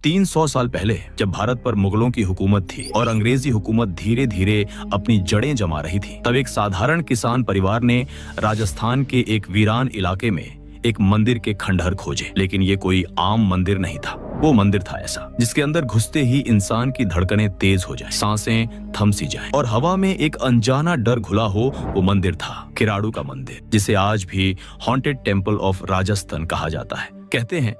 300 साल पहले जब भारत पर मुगलों की हुकूमत थी और अंग्रेजी हुकूमत धीरे धीरे अपनी जड़ें जमा रही थी, तब एक साधारण किसान परिवार ने राजस्थान के एक वीरान इलाके में एक मंदिर के खंडहर खोजे। लेकिन ये कोई आम मंदिर नहीं था। वो मंदिर था ऐसा जिसके अंदर घुसते ही इंसान की धड़कनें तेज हो जाए, सांसें थम सी जाए और हवा में एक अनजाना डर घुला हो। वो मंदिर था किराड़ू का मंदिर, जिसे आज भी हॉन्टेड टेम्पल ऑफ राजस्थान कहा जाता है। कहते हैं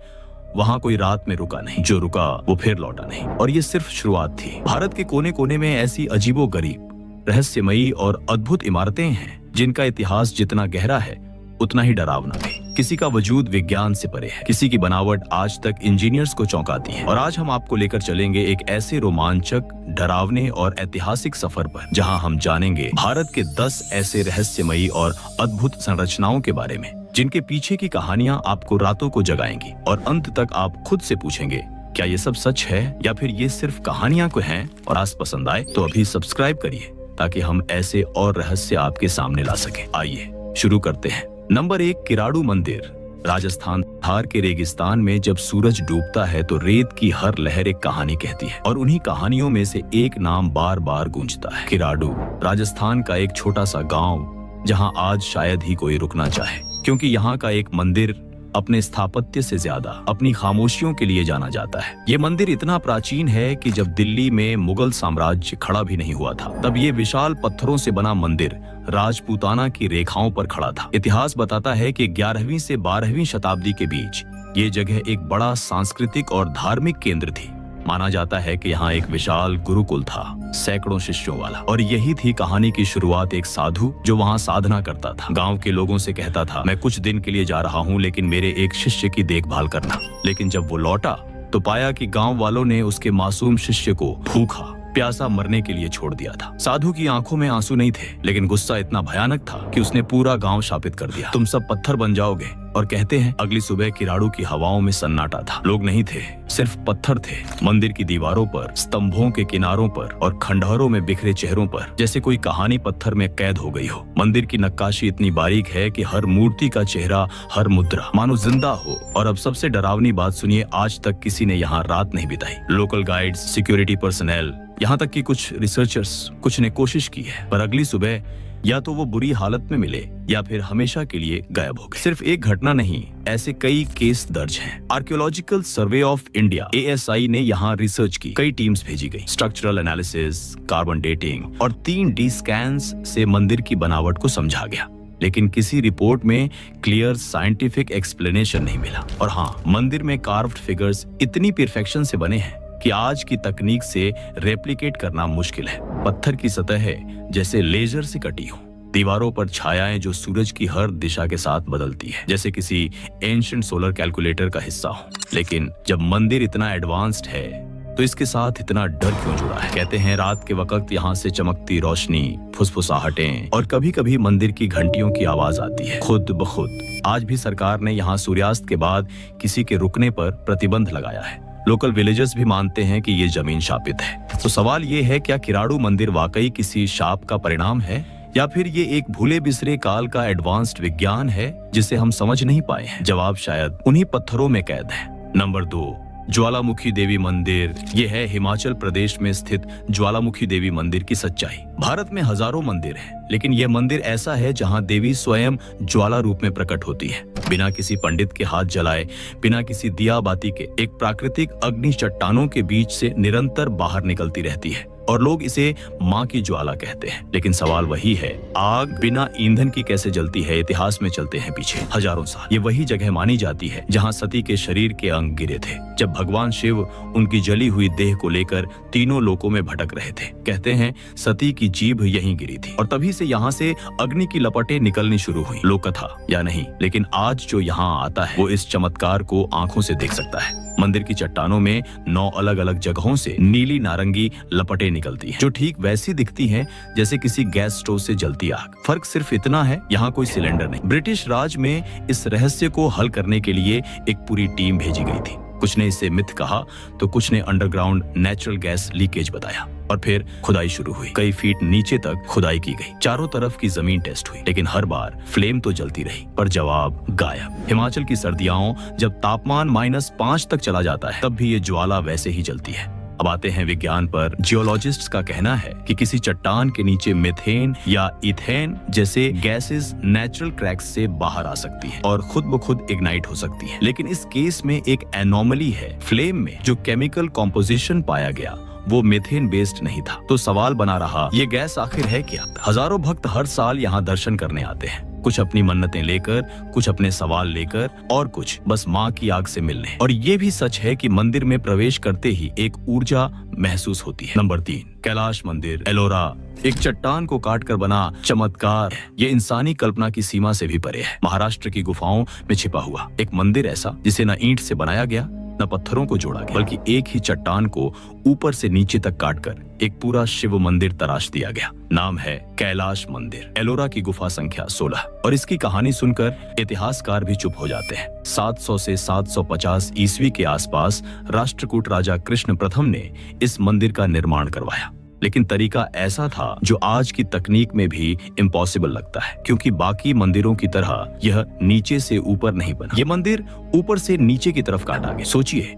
वहाँ कोई रात में रुका नहीं, जो रुका वो फिर लौटा नहीं। और ये सिर्फ शुरुआत थी। भारत के कोने कोने में ऐसी अजीबोगरीब, रहस्यमयी और अद्भुत इमारतें हैं जिनका इतिहास जितना गहरा है उतना ही डरावना भी। किसी का वजूद विज्ञान से परे है, किसी की बनावट आज तक इंजीनियर्स को चौंकाती है। और आज हम आपको लेकर चलेंगे एक ऐसे रोमांचक, डरावने और ऐतिहासिक सफर पर, जहां हम जानेंगे भारत के 10 ऐसे रहस्यमयी और अद्भुत संरचनाओं के बारे में, जिनके पीछे की कहानियां आपको रातों को जगाएंगी। और अंत तक आप खुद से पूछेंगे, क्या ये सब सच है या फिर ये सिर्फ कहानियां को हैं। और आज पसंद आए तो अभी सब्सक्राइब करिए ताकि हम ऐसे और रहस्य आपके सामने ला सकें। आइए शुरू करते हैं। नंबर 1, किराड़ू मंदिर। राजस्थान थार के रेगिस्तान में जब सूरज डूबता है तो रेत की हर लहर एक कहानी कहती है, और उन्हीं कहानियों में से एक नाम बार बार गूंजता है, किराड़ू। राजस्थान का एक छोटा सा गांव जहां आज शायद ही कोई रुकना चाहे, क्योंकि यहाँ का एक मंदिर अपने स्थापत्य से ज्यादा अपनी खामोशियों के लिए जाना जाता है। ये मंदिर इतना प्राचीन है कि जब दिल्ली में मुगल साम्राज्य खड़ा भी नहीं हुआ था, तब ये विशाल पत्थरों से बना मंदिर राजपूताना की रेखाओं पर खड़ा था। इतिहास बताता है कि 11वीं से 12वीं शताब्दी के बीच ये जगह एक बड़ा सांस्कृतिक और धार्मिक केंद्र थी। माना जाता है कि यहाँ एक विशाल गुरुकुल था, सैकड़ों शिष्यों वाला। और यही थी कहानी की शुरुआत। एक साधु जो वहाँ साधना करता था, गांव के लोगों से कहता था, मैं कुछ दिन के लिए जा रहा हूँ, लेकिन मेरे एक शिष्य की देखभाल करना। लेकिन जब वो लौटा तो पाया कि गांव वालों ने उसके मासूम शिष्य को भूखा प्यासा मरने के लिए छोड़ दिया था। साधु की आंखों में आंसू नहीं थे, लेकिन गुस्सा इतना भयानक था कि उसने पूरा गांव शापित कर दिया, तुम सब पत्थर बन जाओगे। और कहते हैं अगली सुबह किराड़ू की हवाओं में सन्नाटा था। लोग नहीं थे, सिर्फ पत्थर थे। मंदिर की दीवारों पर, स्तंभों के किनारों पर और खंडहरों में बिखरे चेहरों पर, जैसे कोई कहानी पत्थर में कैद हो गई हो। मंदिर की नक्काशी इतनी बारीक है कि हर मूर्ति का चेहरा, हर मुद्रा मानो जिंदा हो। और अब सबसे डरावनी बात सुनिए, आज तक किसी ने यहाँ रात नहीं बिताई। लोकल गाइड्स, सिक्योरिटी पर्सनल, यहाँ तक कि कुछ रिसर्चर्स, कुछ ने कोशिश की है, पर अगली सुबह या तो वो बुरी हालत में मिले या फिर हमेशा के लिए गायब हो गए। सिर्फ एक घटना नहीं, ऐसे कई केस दर्ज हैं। Archaeological survey of India ASI ने यहाँ रिसर्च की, कई टीम्स भेजी गई। स्ट्रक्चरल एनालिसिस, कार्बन डेटिंग और 3D स्कैन्स से मंदिर की बनावट को समझा गया, लेकिन किसी रिपोर्ट में क्लियर साइंटिफिक एक्सप्लेनेशन नहीं मिला। और हाँ, मंदिर में कार्व्ड फिगर्स इतनी परफेक्शन से बने हैं कि आज की तकनीक से रेप्लिकेट करना मुश्किल है। पत्थर की सतह जैसे लेजर से कटी हो, दीवारों पर छायाएं जो सूरज की हर दिशा के साथ बदलती है, जैसे किसी एंशिएंट सोलर कैलकुलेटर का हिस्सा हो। लेकिन जब मंदिर इतना एडवांस्ड है तो इसके साथ इतना डर क्यों जुड़ा है? कहते हैं रात के वक्त यहाँ से चमकती रोशनी, फुसफुसाहटें और कभी कभी मंदिर की घंटियों की आवाज आती है खुद ब खुद। आज भी सरकार ने यहाँ सूर्यास्त के बाद किसी के रुकने पर प्रतिबंध लगाया है। लोकल विलेजर्स भी मानते हैं कि ये जमीन शापित है। तो सवाल ये है, क्या किराड़ू मंदिर वाकई किसी शाप का परिणाम है, या फिर ये एक भूले बिसरे काल का एडवांस्ड विज्ञान है जिसे हम समझ नहीं पाए हैं? जवाब शायद उन्हीं पत्थरों में कैद है। नंबर 2, ज्वालामुखी देवी मंदिर। ये है हिमाचल प्रदेश में स्थित ज्वालामुखी देवी मंदिर की सच्चाई। भारत में हजारों मंदिर हैं, लेकिन यह मंदिर ऐसा है जहां देवी स्वयं ज्वाला रूप में प्रकट होती है, बिना किसी पंडित के हाथ जलाए, बिना किसी दिया बाती के। एक प्राकृतिक अग्नि चट्टानों के बीच से निरंतर बाहर निकलती रहती है और लोग इसे माँ की ज्वाला कहते हैं। लेकिन सवाल वही है, आग बिना ईंधन की कैसे जलती है? इतिहास में चलते हैं पीछे हजारों साल। ये वही जगह मानी जाती है जहाँ सती के शरीर के अंग गिरे थे, जब भगवान शिव उनकी जली हुई देह को लेकर तीनों लोकों में भटक रहे थे। कहते हैं सती की जीभ यहीं गिरी थी और तभी से यहाँ से अग्नि की लपटें निकलनी शुरू हुई। लोक कथा या नहीं, लेकिन आज जो यहाँ आता है वो इस चमत्कार को आंखों से देख सकता है। मंदिर की चट्टानों में 9 अलग अलग जगहों से नीली नारंगी लपटें निकलती हैं, जो ठीक वैसी दिखती हैं जैसे किसी गैस स्टोव से जलती आग। फर्क सिर्फ इतना है, यहाँ कोई सिलेंडर नहीं। ब्रिटिश राज में इस रहस्य को हल करने के लिए एक पूरी टीम भेजी गई थी। कुछ ने इसे मिथ कहा तो कुछ ने अंडरग्राउंड नेचुरल गैस लीकेज बताया। और फिर खुदाई शुरू हुई। कई फीट नीचे तक खुदाई की गई। चारों तरफ की जमीन टेस्ट हुई, लेकिन हर बार फ्लेम तो जलती रही, पर जवाब गायब। हिमाचल की सर्दियों जब तापमान -5 तक चला जाता है, तब भी ये ज्वाला वैसे ही जलती है। अब आते हैं विज्ञान पर। जियोलॉजिस्ट्स का कहना है कि किसी चट्टान के नीचे मीथेन या इथेन जैसे गैसेस नेचुरल क्रैक्स से बाहर आ सकती है और खुद ब खुद इग्नाइट हो सकती है। लेकिन इस केस में एक एनोमली है। फ्लेम में जो केमिकल कॉम्पोजिशन पाया गया वो मीथेन बेस्ड नहीं था। तो सवाल बना रहा, ये गैस आखिर है क्या? हजारों भक्त हर साल यहाँ दर्शन करने आते हैं, कुछ अपनी मन्नतें लेकर, कुछ अपने सवाल लेकर और कुछ बस माँ की आग से मिलने। और ये भी सच है कि मंदिर में प्रवेश करते ही एक ऊर्जा महसूस होती है। नंबर 3, कैलाश मंदिर, एलोरा। एक चट्टान को काट कर बना चमत्कार ये इंसानी कल्पना की सीमा से भी परे है। महाराष्ट्र की गुफाओं में छिपा हुआ एक मंदिर ऐसा जिसे न ईंट से बनाया गया न पत्थरों को जोड़ा गया, बल्कि एक ही चट्टान को ऊपर से नीचे तक काटकर एक पूरा शिव मंदिर तराश दिया गया। नाम है कैलाश मंदिर, एलोरा की गुफा संख्या 16। और इसकी कहानी सुनकर इतिहासकार भी चुप हो जाते हैं। 700 से 750 ईस्वी के आसपास राष्ट्रकूट राजा कृष्ण प्रथम ने इस मंदिर का निर्माण करवाया, लेकिन तरीका ऐसा था जो आज की तकनीक में भी इम्पॉसिबल लगता है, क्योंकि बाकी मंदिरों की तरह यह नीचे से ऊपर नहीं बना। ये मंदिर ऊपर से नीचे की तरफ काटा गया। सोचिए,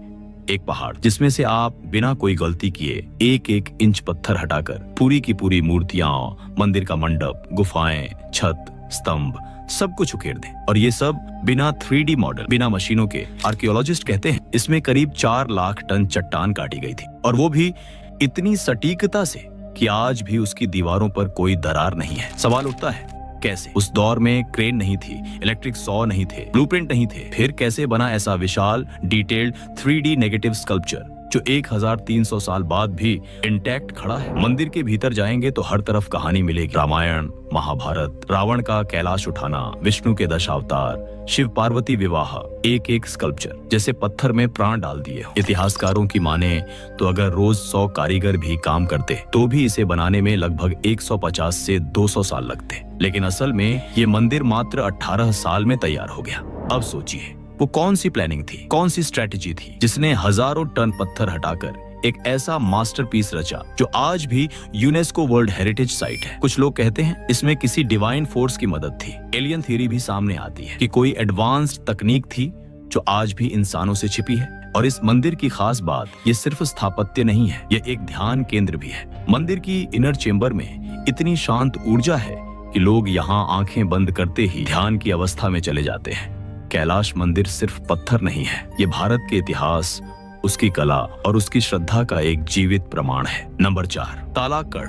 एक पहाड़ जिसमें से आप बिना कोई गलती किए एक एक इंच पत्थर हटाकर पूरी की पूरी मूर्तियां, मंदिर का मंडप, गुफाएं, छत, स्तंभ सब कुछ उखेड़ दें। और ये सब बिना 3D मॉडल, बिना मशीनों के। आर्कियोलॉजिस्ट कहते हैं इसमें करीब 4 लाख टन चट्टान काटी गई थी, और वो भी इतनी सटीकता से कि आज भी उसकी दीवारों पर कोई दरार नहीं है। सवाल उठता है, कैसे? उस दौर में क्रेन नहीं थी, इलेक्ट्रिक सॉ नहीं थे, ब्लूप्रिंट नहीं थे। फिर कैसे बना ऐसा विशाल डिटेल्ड 3D नेगेटिव स्कल्पचर जो 1300 साल बाद भी इंटैक्ट खड़ा है? मंदिर के भीतर जाएंगे तो हर तरफ कहानी मिलेगी। रामायण, महाभारत, रावण का कैलाश उठाना, विष्णु के दशावतार, शिव पार्वती विवाह, एक एक स्कल्पचर जैसे पत्थर में प्राण डाल दिए हो। इतिहासकारों की माने तो अगर रोज 100 कारीगर भी काम करते तो भी इसे बनाने में लगभग 150 से 200 साल लगते। लेकिन असल में ये मंदिर मात्र 18 साल में तैयार हो गया। अब सोचिए वो कौन सी प्लानिंग थी, कौन सी स्ट्रेटेजी थी जिसने हजारों टन पत्थर हटाकर एक ऐसा मास्टरपीस रचा जो आज भी यूनेस्को वर्ल्ड हेरिटेज साइट है। कुछ लोग कहते हैं इसमें किसी डिवाइन फोर्स की मदद थी। एलियन थ्योरी भी सामने आती है कि कोई एडवांस्ड तकनीक थी जो आज भी इंसानों से छिपी है। और इस मंदिर की खास बात ये सिर्फ स्थापत्य नहीं है, ये एक ध्यान केंद्र भी है। मंदिर की इनर चेंबर में इतनी शांत ऊर्जा है कि लोग यहाँ आंखें बंद करते ही ध्यान की अवस्था में चले जाते हैं। कैलाश मंदिर सिर्फ पत्थर नहीं है, ये भारत के इतिहास, उसकी कला और उसकी श्रद्धा का एक जीवित प्रमाण है। नंबर 4, तालाकड़।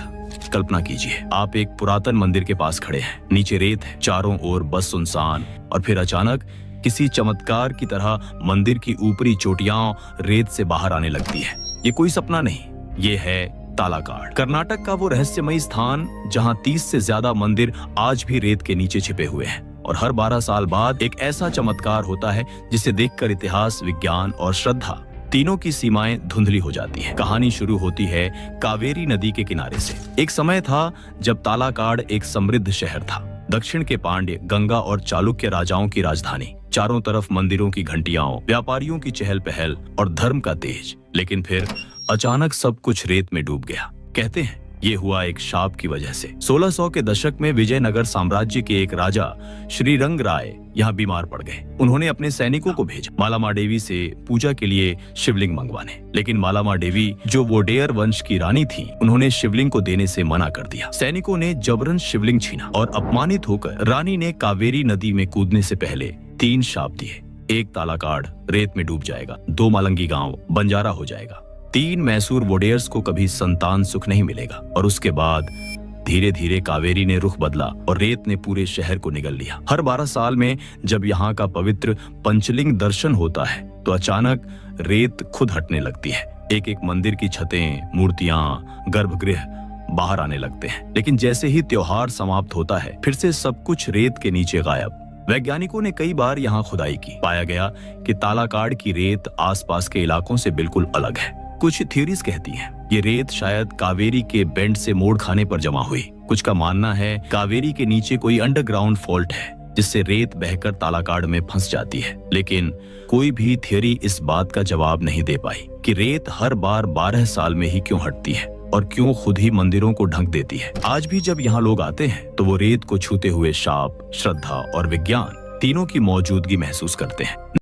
कल्पना कीजिए आप एक पुरातन मंदिर के पास खड़े हैं, नीचे रेत है, चारों ओर बस सुनसान, और फिर अचानक किसी चमत्कार की तरह मंदिर की ऊपरी चोटियां रेत से बाहर आने लगती है। ये कोई सपना नहीं, ये है तालाकाड़, कर्नाटक का वो रहस्यमयी स्थान जहां 30 से ज्यादा मंदिर आज भी रेत के नीचे छिपे हुए हैं। और हर 12 साल बाद एक ऐसा चमत्कार होता है जिसे देखकर इतिहास, विज्ञान और श्रद्धा तीनों की सीमाएं धुंधली हो जाती हैं। कहानी शुरू होती है कावेरी नदी के किनारे से। एक समय था जब तालाकाड़ एक समृद्ध शहर था, दक्षिण के पांड्य, गंगा और चालुक्य राजाओं की राजधानी। चारों तरफ मंदिरों की घंटियां, व्यापारियों की चहल पहल और धर्म का तेज। लेकिन फिर अचानक सब कुछ रेत में डूब गया। कहते हैं ये हुआ एक शाप की वजह से। 1600 के दशक में विजयनगर साम्राज्य के एक राजा श्रीरंग राय यहाँ बीमार पड़ गए। उन्होंने अपने सैनिकों को भेजा मालामा देवी से पूजा के लिए शिवलिंग मंगवाने। लेकिन मालामा देवी जो वोडेयर वंश की रानी थी, उन्होंने शिवलिंग को देने से मना कर दिया। सैनिकों ने जबरन शिवलिंग छीना और अपमानित होकर रानी ने कावेरी नदी में कूदने से पहले 3 शाप दिए। 1 तालाकाड़ रेत में डूब जाएगा, 2 मालंगी गांव बंजारा हो जाएगा, 3 मैसूर वोडेयर्स को कभी संतान सुख नहीं मिलेगा। और उसके बाद धीरे धीरे कावेरी ने रुख बदला और रेत ने पूरे शहर को निगल लिया। हर 12 साल में जब यहाँ का पवित्र पंचलिंग दर्शन होता है तो अचानक रेत खुद हटने लगती है। एक एक मंदिर की छतें, मूर्तियां, गर्भगृह बाहर आने लगते हैं। लेकिन जैसे ही त्योहार समाप्त होता है फिर से सब कुछ रेत के नीचे गायब। वैज्ञानिकों ने कई बार यहाँ खुदाई की, पाया गया कि तालाकाड़ की रेत आसपास के इलाकों से बिल्कुल अलग है। कुछ थ्योरीज कहती हैं ये रेत शायद कावेरी के बेंड से मोड़ खाने पर जमा हुई। कुछ का मानना है कावेरी के नीचे कोई अंडरग्राउंड फॉल्ट है जिससे रेत बहकर तालाकाड़ में फंस जाती है। लेकिन कोई भी थियरी इस बात का जवाब नहीं दे पाई कि रेत हर बार 12 साल में ही क्यों हटती है और क्यों खुद ही मंदिरों को ढक देती है। आज भी जब यहाँ लोग आते हैं तो वो रेत को छूते हुए शाप, श्रद्धा और विज्ञान तीनों की मौजूदगी महसूस करते हैं।